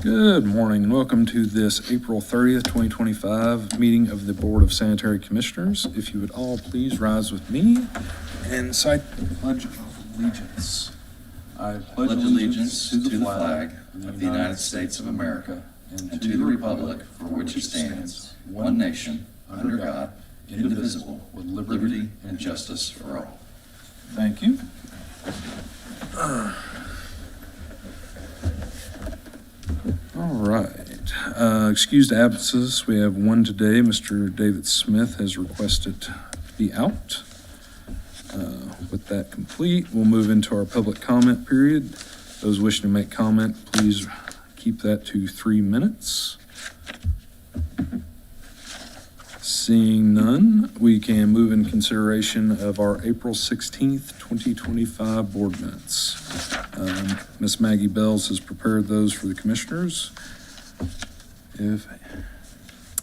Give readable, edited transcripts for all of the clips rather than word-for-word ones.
Good morning and welcome to this April 30th, 2025 meeting of the Board of Sanitary Commissioners. If you would all please rise with me and cite the Pledge of Allegiance. I pledge allegiance to the flag of the United States of America and to the republic for which it stands, one nation, under God, indivisible, with liberty and justice for all. Thank you. All right. Excused absences. We have one today. Mr. David Smith has requested to be out. With that complete, we'll move into our public comment period. Those wishing to make comment, please keep that to 3 minutes. Seeing none, we can move in consideration of our April 16th, 2025 board minutes. Ms. Maggie Bells has prepared those for the commissioners. If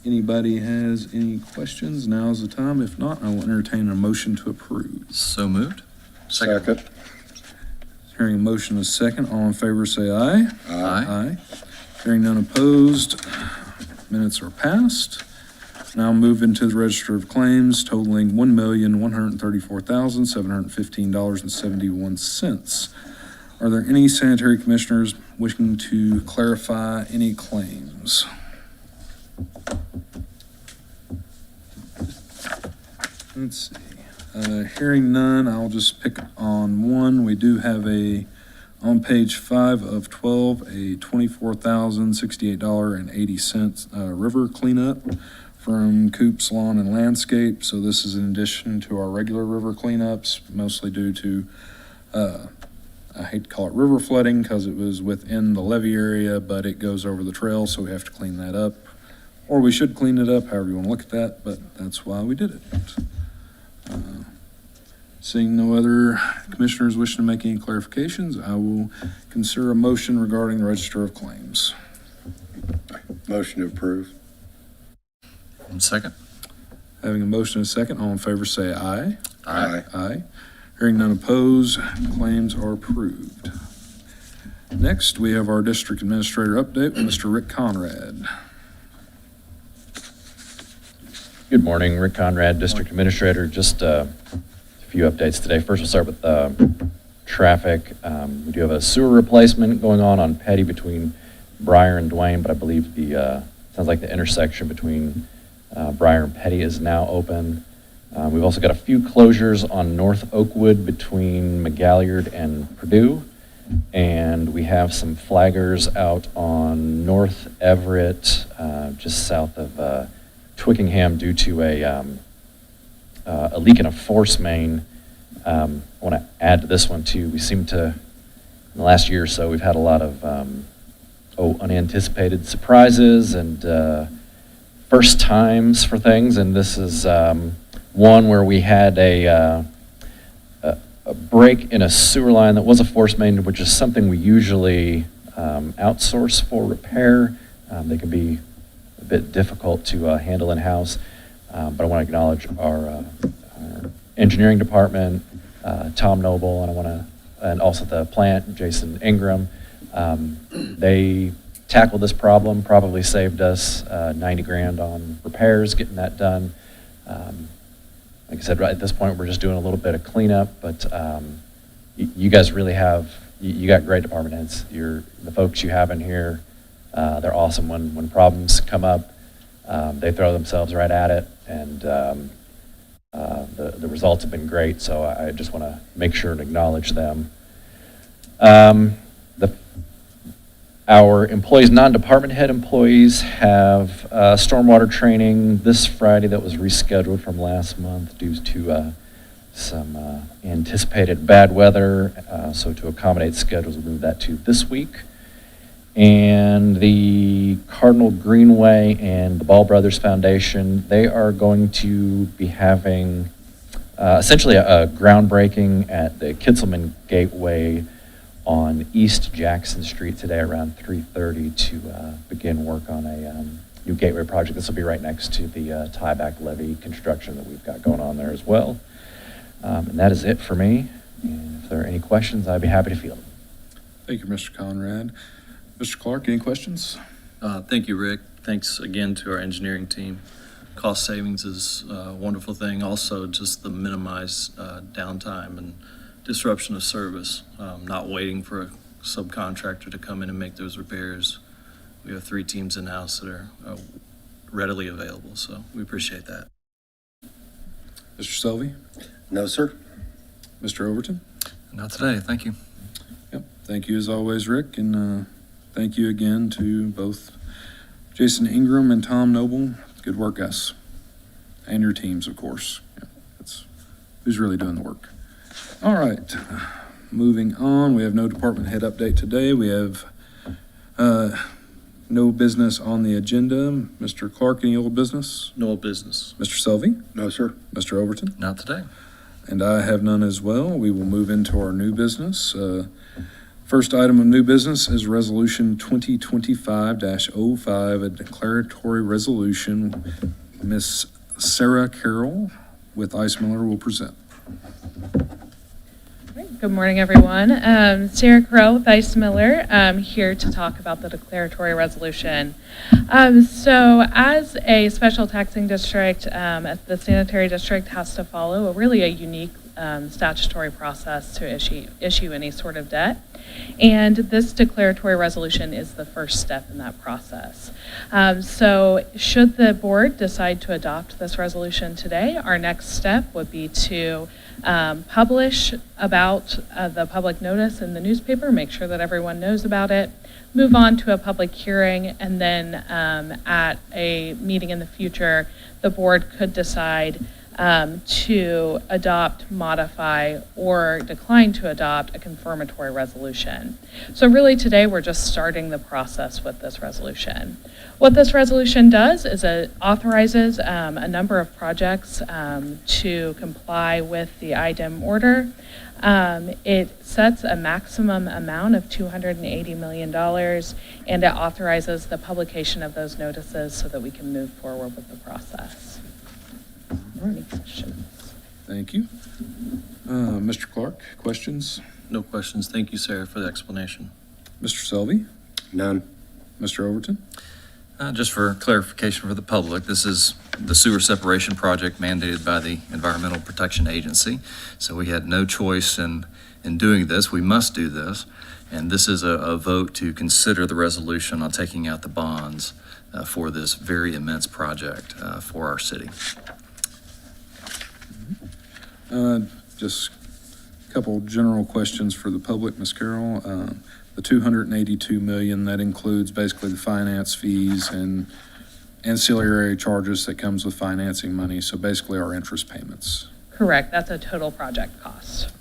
anybody has any questions, now's the time. If not, I will entertain a motion to approve. So moved. Second. Hearing a motion is second, all in favor say aye. Aye. Aye. Hearing none opposed, minutes are passed. Now move into the Register of Claims totaling $1,134,715.71. Are there any sanitary commissioners wishing to clarify any claims? Let's see. Hearing none, I'll just pick on one. We do have on page 5 of 12, a $24,068.80 river cleanup from Coops Lawn and Landscape. So this is in addition to our regular river cleanups, mostly due to, I hate to call it river flooding because it was within the levee area, but it goes over the trail, so we have to clean that up. Or we should clean it up, however you want to look at that, but that's why we did it. Seeing no other commissioners wishing to make any clarifications, I will consider a motion regarding the Register of Claims. Motion to approve. Second. Having a motion and a second, all in favor say aye. Aye. Aye. Hearing none opposed, claims are approved. Next, we have our district administrator update with Mr. Rick Conrad. Good morning, Rick Conrad, District Administrator. Just a few updates today. First, we'll start with traffic. We do have a sewer replacement going on Petty between Briar and Duane, but I believe sounds like the intersection between Briar and Petty is now open. We've also got a few closures on North Oakwood between McGalliard and Purdue. And we have some flaggers out on North Everett, just south of Twickenham due to a leak in a force main. I want to add to this one too. We seem to, in the last year or so, we've had a lot of unanticipated surprises and first times for things. And this is one where we had a break in a sewer line that was a force main, which is something we usually outsource for repair. They can be a bit difficult to handle in-house, but I want to acknowledge our engineering department, Tom Noble, and also the plant, Jason Ingram. They tackled this problem, probably saved us $90,000 on repairs, getting that done. Like I said, right at this point, we're just doing a little bit of cleanup, but you guys really have, you got great department heads. The folks you have in here, they're awesome. When problems come up, they throw themselves right at it, and the results have been great, so I just want to make sure and acknowledge them. Our employees, non-department head employees, have stormwater training this Friday that was rescheduled from last month due to some anticipated bad weather. So to accommodate schedules, we moved that to this week. And the Cardinal Greenway and the Ball Brothers Foundation, they are going to be having essentially a groundbreaking at the Kitzelman Gateway on East Jackson Street today around 3:30 to begin work on a new gateway project. This will be right next to the tieback levee construction that we've got going on there as well. And that is it for me. And if there are any questions, I'd be happy to field them. Thank you, Mr. Conrad. Mr. Clark, any questions? Thank you, Rick. Thanks again to our engineering team. Cost savings is a wonderful thing. Also, just the minimized downtime and disruption of service, not waiting for a subcontractor to come in and make those repairs. We have 3 teams in-house that are readily available, so we appreciate that. Mr. Selvey? No, sir. Mr. Overton? Not today, thank you. Yep. Thank you as always, Rick, and thank you again to both Jason Ingram and Tom Noble. Good work, guys. And your teams, of course. Yeah, that's who's really doing the work. All right. Moving on, we have no department head update today. We have no business on the agenda. Mr. Clark, any old business? No business. Mr. Selvey? No, sir. Mr. Overton? Not today. And I have none as well. We will move into our new business. First item of new business is Resolution 2025-05, a declaratory resolution. Miss Sarah Carroll with Ice Miller will present. Good morning, everyone. Sarah Crow with Ice Miller, here to talk about the declaratory resolution. So as a special taxing district, the sanitary district has to follow a unique statutory process to issue any sort of debt. And this declaratory resolution is the first step in that process. So should the board decide to adopt this resolution today, our next step would be to publish about the public notice in the newspaper, make sure that everyone knows about it, move on to a public hearing, and then at a meeting in the future, the board could decide to adopt, modify, or decline to adopt a confirmatory resolution. So really today we're just starting the process with this resolution. What this resolution does is it authorizes a number of projects to comply with the IDEM order. It sets a maximum amount of $280 million, and it authorizes the publication of those notices so that we can move forward with the process. Any questions? Thank you. Mr. Clark, questions? No questions. Thank you, Sarah, for the explanation. Mr. Selvey? None. Mr. Overton? Just for clarification for the public, this is the sewer separation project mandated by the Environmental Protection Agency. So we had no choice in doing this. We must do this. And this is a vote to consider the resolution on taking out the bonds for this very immense project for our city. Just a couple general questions for the public, Ms. Carroll. The $282 million, that includes basically the finance fees and ancillary charges that comes with financing money, so basically our interest payments. Correct. That's a total project cost.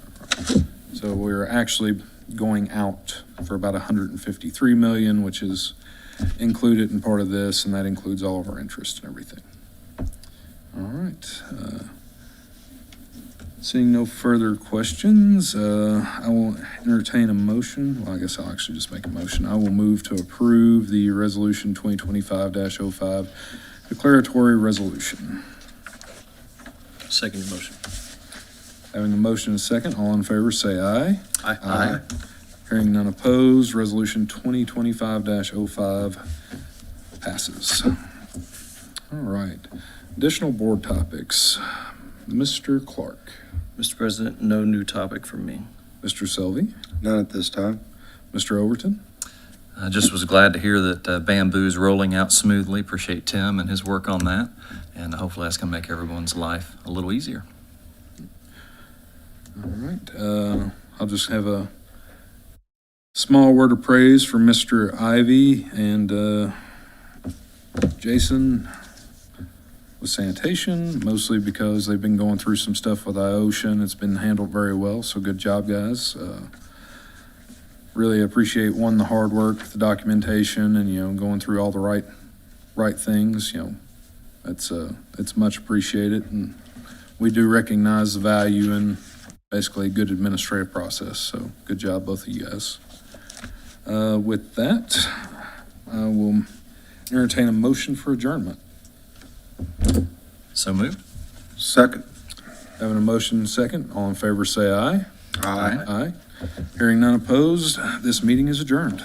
So we're actually going out for about $153 million, which is included in part of this, and that includes all of our interest and everything. All right. Seeing no further questions, I will entertain a motion. Well, I guess I'll actually just make a motion. I will move to approve the resolution 2025-05 declaratory resolution. Second motion. Having a motion and a second, all in favor say aye. Aye. Hearing none opposed, resolution 2025-05 passes. All right. Additional board topics. Mr. Clark. Mr. President, no new topic from me. Mr. Selvey. None at this time. Mr. Overton. I just was glad to hear that Bamboo's rolling out smoothly. Appreciate Tim and his work on that. And hopefully that's going to make everyone's life a little easier. All right. I'll just have a small word of praise for Mr. Ivy and Jason with sanitation, mostly because they've been going through some stuff with iOcean. It's been handled very well, so good job, guys. Really appreciate, one, the hard work, the documentation, and, going through all the right things. It's much appreciated, and we do recognize the value in basically a good administrative process, so good job, both of you guys. With that, I will entertain a motion for adjournment. So moved. Second. Having a motion and a second, all in favor say aye. Aye. Aye. Hearing none opposed, this meeting is adjourned.